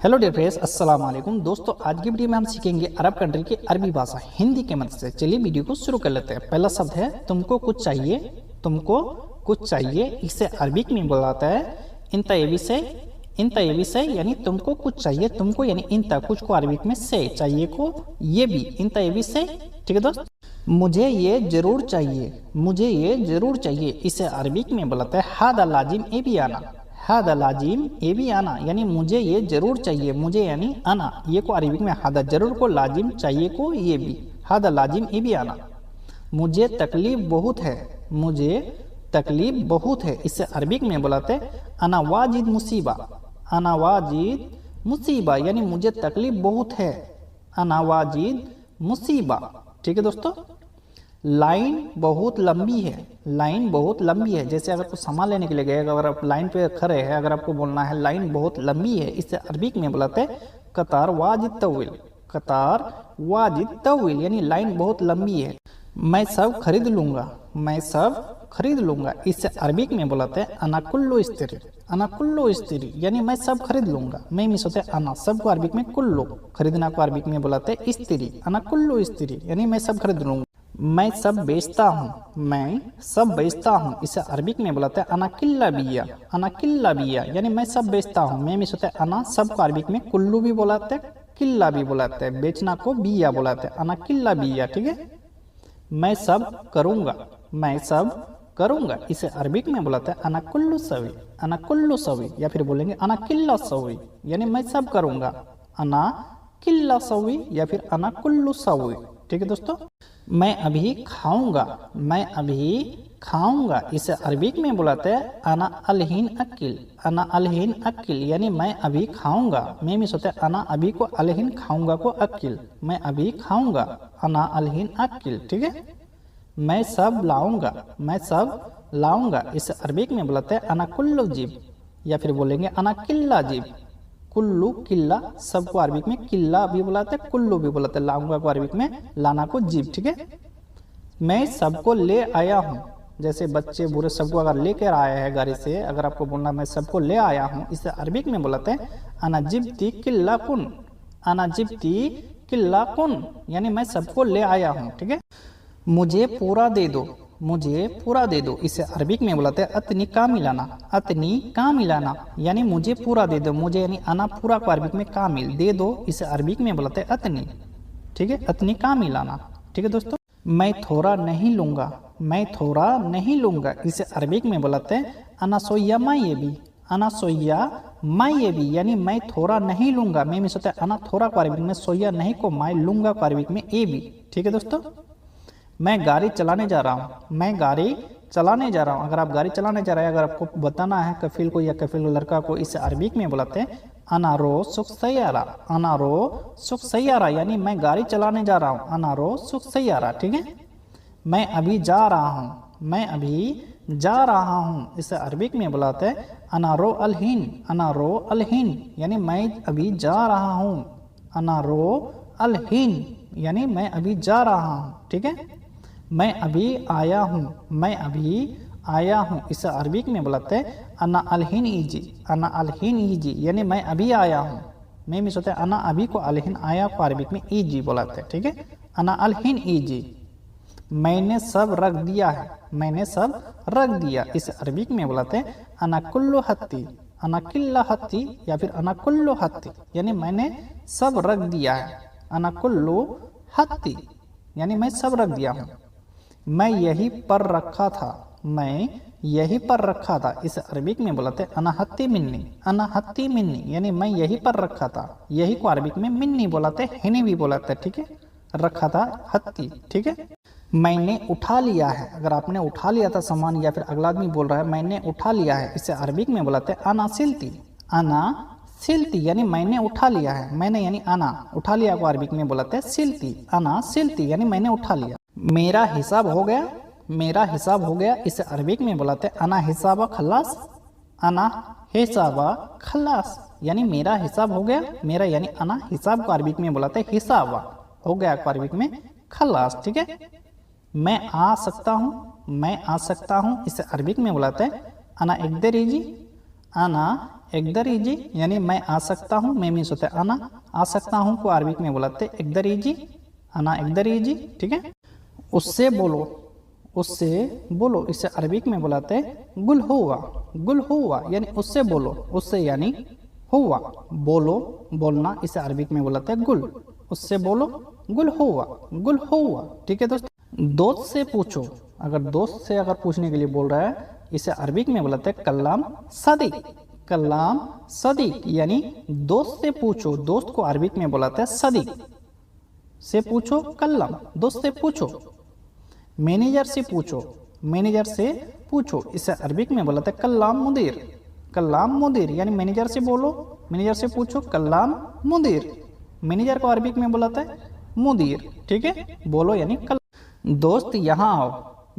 Hello dear friends, अस्सलाम वालेकुम। दोस्तों, आज की वीडियो में हम सीखेंगे अरब कंट्री की अरबी भाषा हिंदी के मदद से। चलिए वीडियो को शुरू कर लेते हैं। पहला शब्द है तुमको कुछ चाहिए। तुमको कुछ चाहिए, इसे अरबिक में बोलाता है इंता ये विषय। इंता ये विषय यानी तुमको कुछ चाहिए। तुमको यानी इंता, कुछ को अरबिक में से, चाहिए को ये भी, इंता ये विषय। ठीक है दोस्त, मुझे ये जरूर चाहिए। मुझे ये जरूर चाहिए, इसे अरबिक में बोलाता है हादा लाजिम ए भी आना। हादा लाजिम ए भी आना यानी मुझे ये जरूर चाहिए। मुझे यानी आना, ये को अरबिक में हादा जरूर को, लाजिम चाहिए को ये भी, हादा लाजिम ए भी आना। मुझे तकलीफ बहुत है। मुझे तकलीफ बहुत है, इसे अरबिक में बुलाते हैं अना वाजिद मुसीबा। अना वाजिद मुसीबा यानी मुझे तकलीफ बहुत है, अना वाजिद मुसीबा। ठीक है दोस्तों, लाइन बहुत लंबी है। लाइन बहुत लंबी है, जैसे अगर कुछ सामान लेने के लिए गए, अगर आप लाइन पे खड़े हैं, अगर आपको बोलना है लाइन बहुत लंबी है, इसे अरबिक में बुलाते हैं कतार वाजिद तवील। कतार वाजिद तवील यानी लाइन बहुत लंबी है। मैं सब खरीद लूंगा। मैं सब खरीद लूंगा, इसे अरबिक में बुलाते हैं अना कुल्लू इस्त्री। अना कुल्लू इस्त्री यानी मैं सब खरीद लूंगा। मैं मिस होते अना, सब को अरबिक में कुल्लू, खरीदना को अरबिक में बुलाते हैं इस्त्री। अना कुल्लू इस्त्री यानी मैं सब खरीद लूंगा। मैं सब बेचता हूँ। मैं सब बेचता हूँ, इसे अरबिक में बुलाते हैं अना किल्ला बिया। अना किल्ला बिया यानी मैं सब बेचता हूँ। मैं मिस होते अना, सब को अरबिक में कुल्लू भी बुलाते हैं, किल्ला भी बुलाते हैं, बेचना को बिया बुलाते हैं, अना किल्ला बिया। ठीक है, मैं सब करूँगा। मैं सब करूँगा, इसे अरबिक में बुलाते हैं अना कुल्लू सवी। अना कुल्लू सवी या फिर बोलेंगे अना किल्ला सवी यानी मैं सब करूँगा, अना किल्ला सवी या फिर अना कुल्लू सवी। ठीक है दोस्तों, मैं अभी खाऊंगा। मैं अभी खाऊंगा, इसे अरबिक में बुलाते हैं अना अलहीन अकिल। अना अलहीन अकिल यानी मैं अभी खाऊंगा। मैं मिस होते अना अभी को, अलहीन खाऊंगा को अकिल, मैं अभी खाऊंगा, अना अलहीन अकिल। ठीक है, मैं सब लाऊंगा। मैं सब लाऊंगा, इसे अरबिक में बुलाते हैं अना कुल्लू जीब या फिर बोलेंगे अना किल्ला जीब। कुल्लू किल्ला, सबको अरबिक में किल्ला भी बुलाते हैं, कुल्लू भी बुलाते हैं, लाऊंगा को अरबिक में लाना को जीब। ठीक है, मैं सबको ले आया हूँ। जैसे बच्चे बूढ़े सबको अगर लेकर आया है गाड़ी से, अगर आपको बोलना मैं सबको ले आया हूँ, इसे अरबिक में बुलाते हैं अना जिब्ती किल्ला कुन। अना जिब्ती किल्ला कुन यानी मैं सबको ले आया हूँ। ठीक है, मुझे पूरा दे दो। मुझे पूरा दे दो, इसे अरबिक में बुलाते हैं अतनी कामिलाना। अतनी कामिलाना यानी मुझे पूरा दे दो। मुझे यानी अना, पूरा को अरबिक में कामिल, दे दो, इसे अरबिक में बुलाते हैं अतनी। ठीक है, अतनी कामिलाना। ठीक है दोस्तों, मैं थोड़ा नहीं लूंगा। मैं थोड़ा नहीं लूंगा, इसे अरबिक में बुलाते हैं अना सोया मा ये भी। अना सोया मा ये भी यानी मैं थोड़ा नहीं लूंगा। मैं मिस होता है अना, थोड़ा को अरबिक में, सोया नहीं को मैं, लूंगा को अरबिक में ए भी। ठीक है दोस्तों, मैं गाड़ी चलाने जा रहा हूँ। मैं गाड़ी चलाने जा रहा हूँ, अगर आप गाड़ी चलाने जा रहे हैं, अगर आपको बताना है कफिल को या कफिल लड़का को, इसे अरबिक में बुलाते हैं अनारो सुख सैयारा। अनारो सुख सैयारा यानी मैं गाड़ी चलाने जा रहा हूँ, अनारो सुख सैयारा। ठीक है, मैं अभी जा रहा हूँ। मैं अभी जा रहा हूँ, इसे अरबिक में बुलाते हैं अनारो अलहीन। अनारो अलहीन यानी मैं अभी जा रहा हूँ, अनारो अलहीन यानी मैं अभी जा रहा हूँ। ठीक है, मैं अभी आया हूँ। मैं अभी आया हूँ, इसे अरबिक में बुलाते हैं अना अलहीन ईजी। अना अलहीन ईजी यानी मैं अभी आया हूँ। मैं मिस होता है अना अभी को, अलहीन आया को अरबिक में ईजी बुलाते हैं। ठीक है, अना अलहीन ईजी। मैंने सब रख दिया है। मैंने सब रख दिया, इसे अरबिक में बुलाते हैं अना कुल्लू हत्ती। अना किल्ला हत्ती या फिर अना कुल्लू हत्ती यानी मैंने सब रख दिया है, अना कुल्लू हत्ती यानी मैं सब रख दिया हूँ। मैं यहीं पर रखा था। मैं यहीं पर रखा था, इसे अरबिक में बुलाते हैं अना हत्ती मिन्नी। अना हत्ती मिन्नी यानी मैं यहीं पर रखा था। यही को अरबिक में मिन्नी बुलाते हैं, हिनी भी बुलाते हैं। ठीक है, रखा था हत्ती। ठीक है, मैंने उठा लिया है, अगर आपने उठा लिया था सामान या फिर अगला आदमी बोल रहा है मैंने उठा लिया है, इसे अरबिक में बुलाते हैं अना सिलती। अना सिलती यानी मैंने उठा लिया है। मैंने यानी अना, उठा लिया को अरबिक में बुलाते हैं सिलती। अना सिलती यानी मैंने उठा लिया। मेरा हिसाब हो गया। मेरा हिसाब हो गया, इसे अरबिक में बुलाते हैं अना हिसाबा खल्लास। अना हिसाबा खल्लास यानी मेरा हिसाब हो गया। मेरा यानी अना, हिसाब को अरबिक में बुलाते हैं हिसाबा, हो गया को अरबिक में खल्लास। ठीक है, मैं आ सकता हूँ। मैं आ सकता हूँ, इसे अरबिक में बुलाते हैं अना इकदरीजी। अना एकदर इजी यानी मैं आ सकता हूँ, मैं मीन्स होता है आना, आ सकता हूँ को अरबिक में बुलाते हैं एकदर इजी, आना एकदर इजी, ठीक है। उससे बोलो, उससे बोलो, इसे अरबिक में बुलाते हैं गुल हुआ, गुल हुआ यानी उससे बोलो, उससे यानी हुआ, बोलो बोलना, इसे अरबिक में बुलाते हैं गुल, उससे बोलो गुल हुआ, गुल हुआ, ठीक है दोस्तों। दोस्त से पूछो, अगर दोस्त से अगर पूछने के लिए बोल रहा है इसे अरबिक में बुलाते हैं कल्लाम सदीक, कल्लाम सदीक यानी दोस्त से पूछो, दोस्त को अरबिक में बुलाते हैं सदीक, से पूछो कल्लाम, दोस्त से पूछो। मैनेजर से पूछो, मैनेजर से पूछो, इसे अरबिक में बुलाते हैं कल्लाम मुदीर, कल्लाम मुदीर यानी मैनेजर से बोलो, मैनेजर से पूछो कल्लाम मुदीर, मैनेजर को अरबिक में बुलाते हैं मुदीर, ठीक है, बोलो यानी कल। दोस्त यहाँ आओ,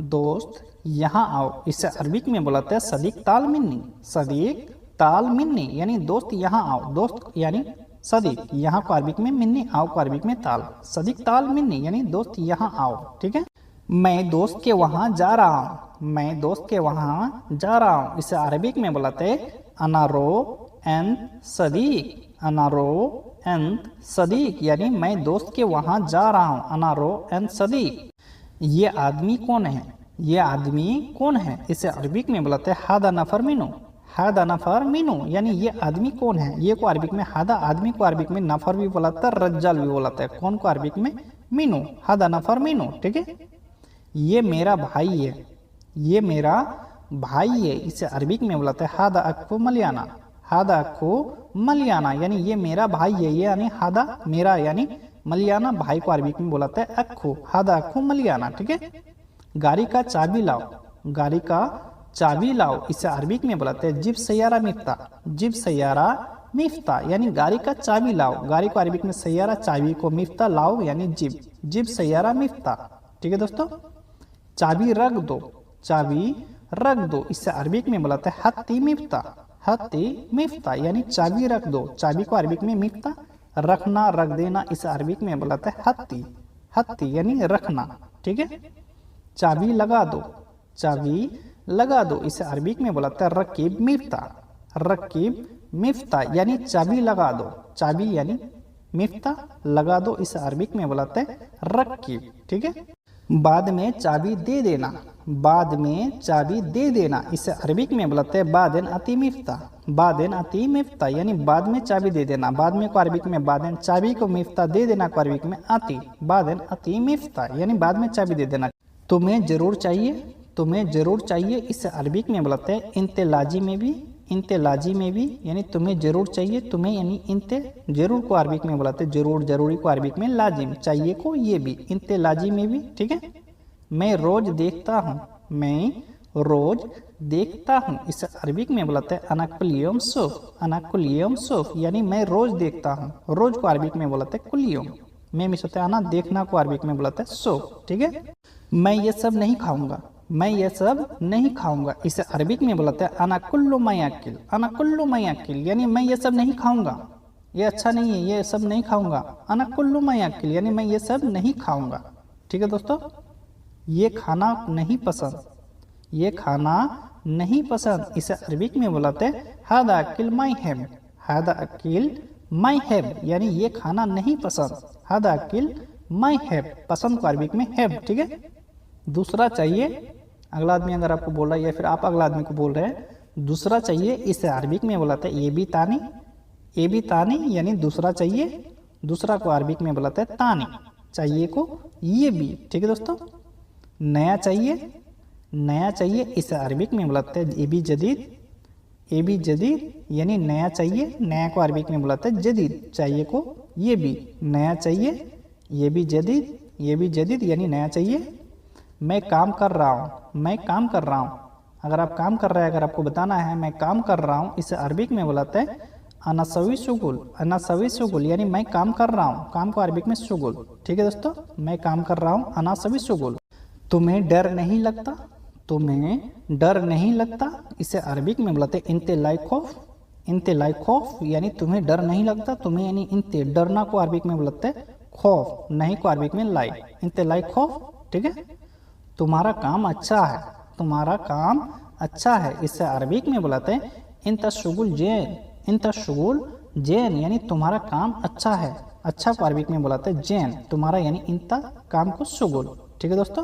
दोस्त यहाँ आओ, इसे अरबिक में बुलाते हैं सदीक ताल मिन्नी, सदीक ताल मिन्नी यानी दोस्त यहाँ आओ, दोस्त यानी सदीक, यहाँ को अरबिक में मिन्नी, आओ को अरबिक में ताल, सदीक ताल मिन्नी यानी दोस्त यहाँ आओ, ठीक है। मैं दोस्त के वहाँ जा रहा हूँ, मैं दोस्त के वहाँ जा रहा हूँ, इसे अरबिक में बुलाते हैं अनारो एन सदीक, अनारो एन सदीक यानी मैं दोस्त के वहाँ जा रहा हूँ, अनारो एन सदीक। ये आदमी कौन है, ये आदमी कौन है, इसे अरबिक में बुलाते हैं हादा नफर मिनो, हादा नफर मिनो यानी ये आदमी कौन है, ये को अरबिक में हादा, आदमी को अरबिक में नफर भी बुलाता है, रज्जाल भी बुलाता है, कौन को अरबिक में मिनो, हादा नफर मिनो, ठीक है। ये मेरा भाई है, ये मेरा भाई है, इसे अरबिक में बुलाते हैं हादा अक्को मलियाना, हादा अक्को मलियाना यानी ये मेरा भाई है, ये यानी हादा मेरा यानी मलियाना, भाई को अरबिक में बुलाते हैं अक्को, हादा अक्को मलियाना, ठीक है। गाड़ी का चाबी लाओ, गाड़ी का चाबी लाओ, इसे अरबिक में बुलाते हैं जिब सैयारा मिफ्ता, जिब सैयारा मिफ्ता यानी गाड़ी का चाबी लाओ, गाड़ी को अरबिक में सैयारा, चाबी को मिफ्ता, लाओ यानी जिब, जिब सैयारा मिफ्ता, ठीक है दोस्तों। चाबी रख दो, चाबी रख दो, इससे अरबिक में बुलाते हैं हत्ती मिफ्ता, हत्ती मिफ्ता यानी चाबी रख दो, चाबी को अरबिक में मिफ्ता, रखना रख देना, इसे अरबिक में बुलाते हैं हत्ती, हत्ती यानी रखना, ठीक है। चाबी लगा दो, चाबी लगा दो, इसे अरबिक में बुलाते हैं रकीब मिफ्ता, रकीब मिफ्ता यानी चाबी लगा दो, चाबी यानी मिफ्ता लगा दो, इसे अरबिक में बुलाते हैं रकीब, ठीक है। बाद में चाबी दे देना, बाद में चाबी दे देना, इसे अरबिक में बुलाते हैं बादेन अती मिफ्ता, बादेन अती मिफ्ता यानी बाद में चाबी दे देना, बाद में को अरबिक में बादेन, चाबी को मिफ्ता दे देना को अरबिक में आती, बादेन अती मिफ्ता यानी बाद में चाबी दे देना। तुम्हें जरूर चाहिए, तुम्हें जरूर चाहिए, इसे अरबिक में बुलाते हैं इंते लाजी में भी, इंते लाजी में भी यानी तुम्हें जरूर चाहिए, तुम्हें यानी इंते, जरूर को अरबिक में बुलाते हैं जरूर, जरूरी को अरबिक में लाजिम, चाहिए को ये भी, इंते लाजी में भी, ठीक है। मैं रोज देखता हूँ, मैं रोज देखता हूँ, इसे अरबिक में बुलाते हैं अनाकुलियम सूफ, अनाकुलियम सूफ यानी मैं रोज देखता हूँ, रोज को अरबिक में बुलाते हैं कुलियम, मैं मिस होता है आना, देखना को अरबिक में बुलाते हैं सूफ, ठीक है। मैं ये सब नहीं खाऊंगा, मैं ये सब नहीं खाऊंगा, इसे अरबिक में बुलाते हैं अना कुल्लु मयाकिल, अना कुल्लु मयाकिल यानी मैं ये सब नहीं खाऊंगा, ये अच्छा नहीं है, ये सब नहीं खाऊंगा, अना कुल्लु मयाकिल यानी मैं ये सब नहीं खाऊंगा, ठीक है दोस्तों। ये खाना नहीं पसंद, ये खाना नहीं पसंद, इसे अरबिक में बुलाते हैं हादा अकिल माई हैब, हादा अकिल माई हैब यानी ये खाना नहीं पसंद, हादा अकिल माई हैब, पसंद को अरबिक में हैब, ठीक है। दूसरा चाहिए, अगला आदमी अगर आपको बोल रहा है या फिर आप अगला आदमी को बोल रहे हैं दूसरा चाहिए, इसे अरबिक में बुलाते हैं ये भी तानी, ये भी तानी यानी दूसरा चाहिए, दूसरा को अरबिक में बुलाते हैं तानी, चाहिए को ये भी, ठीक है दोस्तों। नया चाहिए, नया चाहिए, इसे अरबिक में बुलाते हैं ये भी जदीद, ये भी जदीद यानी नया चाहिए, नया को अरबिक में बुलाते हैं जदीद, चाहिए को ये भी, नया चाहिए, ये भी जदीद, ये भी जदीद यानी नया चाहिए। मैं काम कर रहा हूँ, मैं काम कर रहा हूँ, अगर आप काम कर रहे हैं, अगर आपको बताना है मैं काम कर रहा हूँ, इसे अरबिक में बुलाते हैं अना सवी शुगुल, अना सवी शुगुल यानी मैं काम कर रहा हूँ, काम को अरबिक में शुगुल, ठीक है दोस्तों, मैं काम कर रहा हूँ अना सवी शुगुल। तुम्हें डर नहीं लगता, तुम्हें डर नहीं लगता, इसे अरबिक में बुलाते हैं इंते लाइक खौफ, इंते लाइक खौफ यानी तुम्हें डर नहीं लगता, तुम्हें यानी इंते, डरना को अरबिक में बुलाते हैं खौफ, नहीं को अरबिक में लाइक, इंते लाइक खौफ, ठीक है। तुम्हारा काम अच्छा है, तुम्हारा काम अच्छा है, इसे अरबिक में बुलाते हैं इंता शुगुल जैन, इंता शुगुल जैन यानी तुम्हारा काम अच्छा है। अच्छा को अरबिक में बुलाते हैं जैन, तुम्हारा यानी इंता काम को शुगुल। ठीक है दोस्तों।